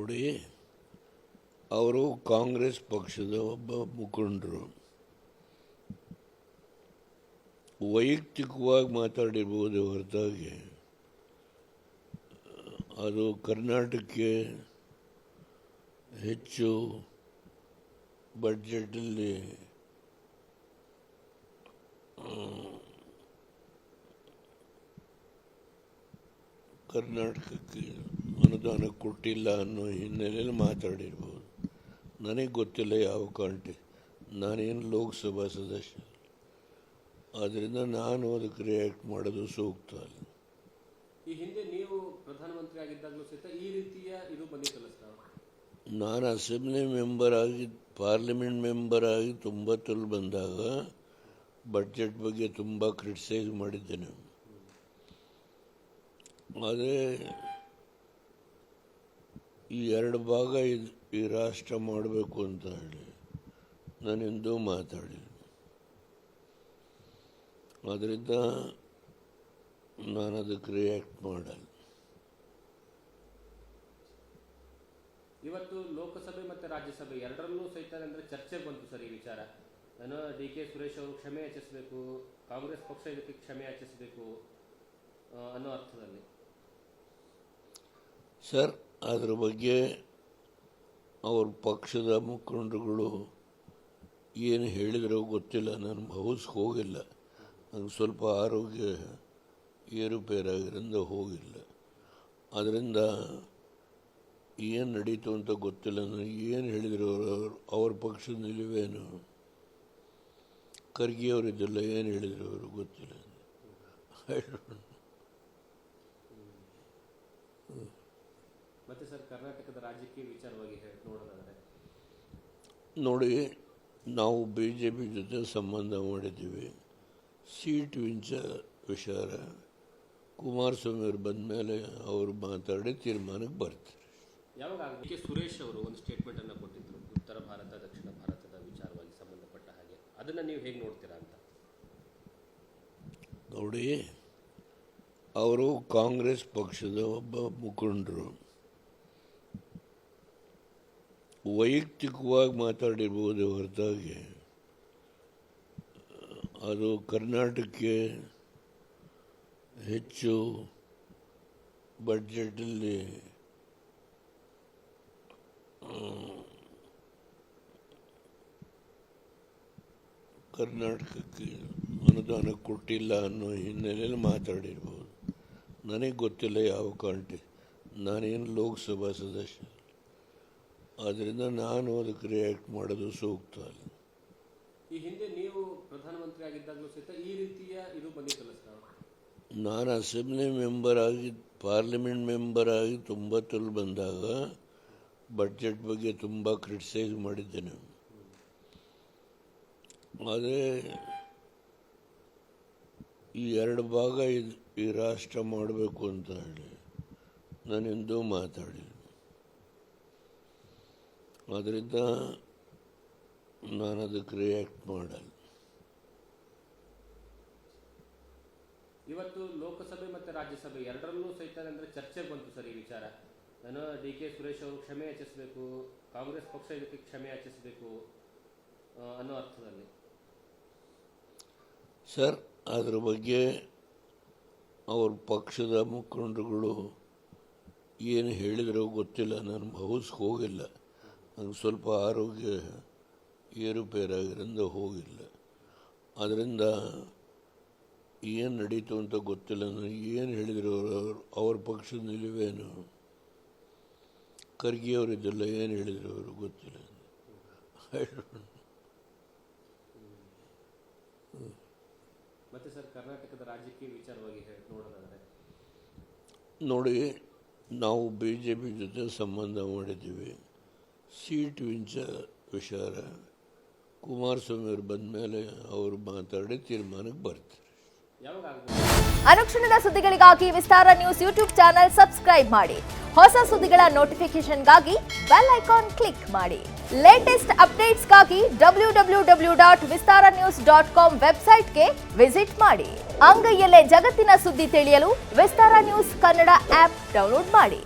ನೋಡಿ, ಅವರು ಕಾಂಗ್ರೆಸ್ ಪಕ್ಷದ ಒಬ್ಬ ಮುಖಂಡರು. ವೈಯಕ್ತಿಕವಾಗಿ ಮಾತಾಡಿರ್ಬೋದು ಹೊರತಾಗಿ ಅದು ಕರ್ನಾಟಕಕ್ಕೆ ಹೆಚ್ಚು ಬಡ್ಜೆಟಲ್ಲಿ ಕರ್ನಾಟಕಕ್ಕೆ ಅನುದಾನ ಕೊಟ್ಟಿಲ್ಲ ಅನ್ನೋ ಹಿನ್ನೆಲೆಯಲ್ಲಿ ಮಾತಾಡಿರ್ಬೋದು. ನನಗೆ ಗೊತ್ತಿಲ್ಲ ಯಾವ ಕಾರಣಕ್ಕೆ, ನಾನೇನು ಲೋಕಸಭಾ ಸದಸ್ಯ, ಆದ್ದರಿಂದ ನಾನು ಅದಕ್ಕೆ ರಿಯಾಕ್ಟ್ ಮಾಡೋದು ಸೂಕ್ತ ಅಲ್ಲ. ಈ ಹಿಂದೆ ನೀವು ಪ್ರಧಾನಮಂತ್ರಿ ಆಗಿದ್ದಾಗಲೂ ಸಹಿತ ಈ ರೀತಿಯ ಇದು ಬಂದಿತ್ತಲ್ಲ ಸರ್? ನಾನು ಅಸೆಂಬ್ಲಿ ಮೆಂಬರ್ ಆಗಿ, ಪಾರ್ಲಿಮೆಂಟ್ ಮೆಂಬರ್ ಆಗಿ 90ರಲ್ಲಿ ಬಂದಾಗ ಬಡ್ಜೆಟ್ ಬಗ್ಗೆ ತುಂಬ ಕ್ರಿಟಿಸೈಸ್ ಮಾಡಿದ್ದೇನೆ. ಆದರೆ ಈ 2 ಭಾಗ ಈ ರಾಷ್ಟ್ರ ಮಾಡಬೇಕು ಅಂತ ಹೇಳಿ ನಾನೆಂದೂ ಮಾತಾಡಿಲ್ಲ. ಆದ್ದರಿಂದ ನಾನು ಅದಕ್ಕೆ ರಿಯಾಕ್ಟ್ ಮಾಡಲ್ಲ. ಇವತ್ತು ಲೋಕಸಭೆ ಮತ್ತು ರಾಜ್ಯಸಭೆ ಎರಡರಲ್ಲೂ ಸಹಿತ ಅಂದರೆ ಚರ್ಚೆ ಬಂತು ಸರ್ ಈ ವಿಚಾರ. ನಾನು ಡಿ ಕೆ ಸುರೇಶ್ ಅವರು ಕ್ಷಮೆ ಯಾಚಿಸಬೇಕು, ಕಾಂಗ್ರೆಸ್ ಪಕ್ಷ ಇದಕ್ಕೆ ಕ್ಷಮೆ ಯಾಚಿಸಬೇಕು ಅನ್ನೋ ಅರ್ಥದಲ್ಲಿ. ಸರ್, ಅದ್ರ ಬಗ್ಗೆ ಅವ್ರ ಪಕ್ಷದ ಮುಖಂಡರುಗಳು ಏನು ಹೇಳಿದ್ರೋ ಗೊತ್ತಿಲ್ಲ. ನಾನು ಹೌಸ್ಗೆ ಹೋಗಿಲ್ಲ, ನನಗೆ ಸ್ವಲ್ಪ ಆರೋಗ್ಯ ಏರುಪೇರಾಗಿರಿಂದ ಹೋಗಿಲ್ಲ. ಅದರಿಂದ ಏನು ನಡೀತು ಅಂತ ಗೊತ್ತಿಲ್ಲ. ನನಗೆ ಏನು ಹೇಳಿದ್ರು ಅವ್ರ ಪಕ್ಷದ ನಿಲುವೇನು, ಖರ್ಗೆ ಅವರಿದ್ದೆಲ್ಲ ಏನು ಹೇಳಿದ್ರು ಅವರು ಗೊತ್ತಿಲ್ಲ. ಮತ್ತೆ ಸರ್, ಕರ್ನಾಟಕದ ರಾಜಕೀಯ ವಿಚಾರವಾಗಿ ನೋಡೋದಾದರೆ ನೋಡಿ, ನಾವು BJP ಜೊತೆ ಸಂಬಂಧ ಮಾಡಿದ್ದೀವಿ. ಸೀಟ್ ವಿಚಾರ ಕುಮಾರಸ್ವಾಮಿ ಅವರು ಬಂದ ಮೇಲೆ ಅವರು ಮಾತಾಡಿ ತೀರ್ಮಾನಕ್ಕೆ ಬರ್ತಾರೆ. ಯಾವಾಗ ಡಿ ಕೆ ಸುರೇಶ್ ಅವರು ಒಂದು ಸ್ಟೇಟ್ಮೆಂಟನ್ನು ಕೊಟ್ಟಿದ್ದರು ಉತ್ತರ ಭಾರತ ದಕ್ಷಿಣ ಭಾರತದ ವಿಚಾರವಾಗಿ ಸಂಬಂಧಪಟ್ಟ ಹಾಗೆ, ಅದನ್ನು ನೀವು ಹೇಗೆ ನೋಡ್ತೀರಾ ಅಂತ? ನೋಡಿ, ಅವರು ಕಾಂಗ್ರೆಸ್ ಪಕ್ಷದ ಒಬ್ಬ ಮುಖಂಡರು. ವೈಯಕ್ತಿಕವಾಗಿ ಮಾತಾಡಿರ್ಬೋದು ಹೊರತಾಗಿ ಅದು ಕರ್ನಾಟಕಕ್ಕೆ ಹೆಚ್ಚು ಬಡ್ಜೆಟಲ್ಲಿ ಕರ್ನಾಟಕಕ್ಕೆ ಅನುದಾನ ಕೊಟ್ಟಿಲ್ಲ ಅನ್ನೋ ಹಿನ್ನೆಲೆಯಲ್ಲಿ ಮಾತಾಡಿರ್ಬೋದು. ನನಗೆ ಗೊತ್ತಿಲ್ಲ ಯಾವ ಕಾರಣಕ್ಕೆ, ನಾನೇನು ಲೋಕಸಭಾ ಸದಸ್ಯ, ಆದ್ದರಿಂದ ನಾನು ಅದಕ್ಕೆ ರಿಯಾಕ್ಟ್ ಮಾಡೋದು ಸೂಕ್ತ ಅಲ್ಲ. ಈ ಹಿಂದೆ ನೀವು ಪ್ರಧಾನಮಂತ್ರಿ ಆಗಿದ್ದಾಗಲೂ ಸಹಿತ ಈ ರೀತಿಯ ಇದು ಬಂದಿತ್ತಲ್ಲ ಸರ್? ನಾನು ಅಸೆಂಬ್ಲಿ ಮೆಂಬರ್ ಆಗಿ, ಪಾರ್ಲಿಮೆಂಟ್ ಮೆಂಬರ್ ಆಗಿ 90ರಲ್ಲಿ ಬಂದಾಗ ಬಡ್ಜೆಟ್ ಬಗ್ಗೆ ತುಂಬ ಕ್ರಿಟಿಸೈಸ್ ಮಾಡಿದ್ದೇನೆ. ಆದರೆ ಈ 2 ಭಾಗ ಈ ರಾಷ್ಟ್ರ ಮಾಡಬೇಕು ಅಂತ ಹೇಳಿ ನಾನೆಂದೂ ಮಾತಾಡಿಲ್ಲ. ಆದ್ದರಿಂದ ನಾನು ಅದಕ್ಕೆ ರಿಯಾಕ್ಟ್ ಮಾಡಲ್ಲ. ಇವತ್ತು ಲೋಕಸಭೆ ಮತ್ತು ರಾಜ್ಯಸಭೆ ಎರಡರಲ್ಲೂ ಸಹಿತ ಅಂದರೆ ಚರ್ಚೆ ಬಂತು ಸರ್ ಈ ವಿಚಾರ. ನಾನು ಡಿ ಕೆ ಸುರೇಶ್ ಅವರು ಕ್ಷಮೆ ಯಾಚಿಸಬೇಕು, ಕಾಂಗ್ರೆಸ್ ಪಕ್ಷ ಇದಕ್ಕೆ ಕ್ಷಮೆ ಯಾಚಿಸಬೇಕು ಅನ್ನೋ ಅರ್ಥದಲ್ಲಿ. ಸರ್, ಅದ್ರ ಬಗ್ಗೆ ಅವ್ರ ಪಕ್ಷದ ಮುಖಂಡರುಗಳು ಏನು ಹೇಳಿದ್ರೋ ಗೊತ್ತಿಲ್ಲ. ನಾನು ಹೌಸ್ಗೆ ಹೋಗಿಲ್ಲ, ನನಗೆ ಸ್ವಲ್ಪ ಆರೋಗ್ಯ ಏರುಪೇರಾಗಿರಿಂದ ಹೋಗಿಲ್ಲ. ಅದರಿಂದ ಏನು ನಡೀತು ಅಂತ ಗೊತ್ತಿಲ್ಲ. ನನಗೆ ಏನು ಹೇಳಿದ್ರು ಅವ್ರ ಪಕ್ಷದ ನಿಲುವೇನು, ಖರ್ಗೆ ಅವರಿದ್ದೆಲ್ಲ ಏನು ಹೇಳಿದ್ರು ಅವರು ಗೊತ್ತಿಲ್ಲ. ಮತ್ತೆ ಸರ್, ಕರ್ನಾಟಕದ ರಾಜಕೀಯ ವಿಚಾರವಾಗಿ ನೋಡೋದಾದರೆ ನೋಡಿ, ನಾವು BJP ಜೊತೆ ಸಂಬಂಧ ಮಾಡಿದ್ದೀವಿ. ಸೀಟ್ ವಿಚಾರ ಕುಮಾರಸ್ವಾಮಿ ಅವರು ಬಂದ ಮೇಲೆ ಅವರು ಮಾತಾಡಿ ತೀರ್ಮಾನಕ್ಕೆ ಬರ್ತಾರೆ. ಅನುಕ್ಷಣದ ಸುದ್ದಿಗಳಿಗಾಗಿ ವಿಸ್ತಾರ ನ್ಯೂಸ್ ಯೂಟ್ಯೂಬ್ ಚಾನೆಲ್ ಸಬ್ಸ್ಕ್ರೈಬ್ ಮಾಡಿ. ಹೊಸ ಸುದ್ದಿಗಳ ನೋಟಿಫಿಕೇಶನ್ಗಾಗಿ ಬೆಲ್ ಐಕಾನ್ ಕ್ಲಿಕ್ ಮಾಡಿ. ಲೇಟೆಸ್ಟ್ ಅಪ್ಡೇಟ್ಸ್ಗಾಗಿ www.vistaranews.com ವೆಬ್ಸೈಟ್ಗೆ ವಿಸಿಟ್ ಮಾಡಿ. ಅಂಗೈಯಲ್ಲೇ ಜಗತ್ತಿನ ಸುದ್ದಿ ತಿಳಿಯಲು ವಿಸ್ತಾರ ನ್ಯೂಸ್ ಕನ್ನಡ ಆಪ್ ಡೌನ್ಲೋಡ್ ಮಾಡಿ.